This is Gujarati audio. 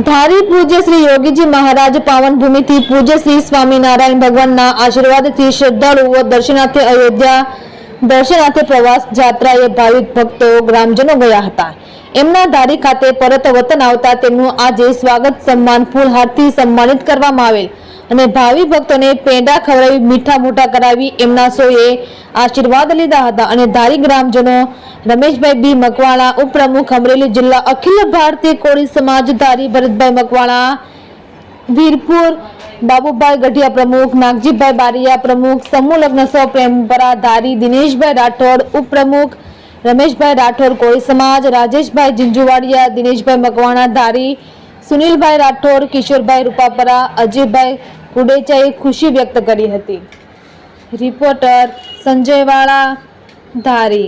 धारी पूज्य श्री योगीजी महाराज पावन भूमि थी पूज्य श्री स्वामीनारायण भगवान आशीर्वाद थी श्रद्धालुओ दर्शनार्थे अयोध्या दर्शनार्थे प्रवास यात्राए भाविक भक्तो ग्रामजनो गया हता। एमना धारी खाते परत वतन आवता तेमनुं आजे स्वागत सम्मान फूलहारथी सम्मानित करवामां आवेल અને ભાવિ ભક્તોને પેંડા ખવડાવી મીઠા મોઢા કરાવી એમના સોએ આશીર્વાદ લીધા હતા અને ધારી ગ્રામજનો રમેશભાઈ બી મકવાણા ઉપપ્રમુખ અમરેલી જિલ્લા અખિલ ભારતીય કોળી સમાજ ધારી ભરતભાઈ મકવાણા વીરપુર બાબુભાઈ ગઢિયા પ્રમુખ નાગજીભાઈ બારિયા પ્રમુખ સમૂહ લગ્ન સૌ પ્રેમપરા ધારી દિનેશભાઈ રાઠોડ ઉપપ્રમુખ રમેશભાઈ રાઠોડ કોળી સમાજ રાજેશભાઈ જીંજુવાડિયા દિનેશભાઈ મકવાણા ધારી સુનિલભાઈ રાઠોડ કિશોરભાઈ રૂપાપરા અજયભાઈ કુડેચાએ ખુશી વ્યક્ત કરી હતી। રિપોર્ટર સંજય વાળા ધારી।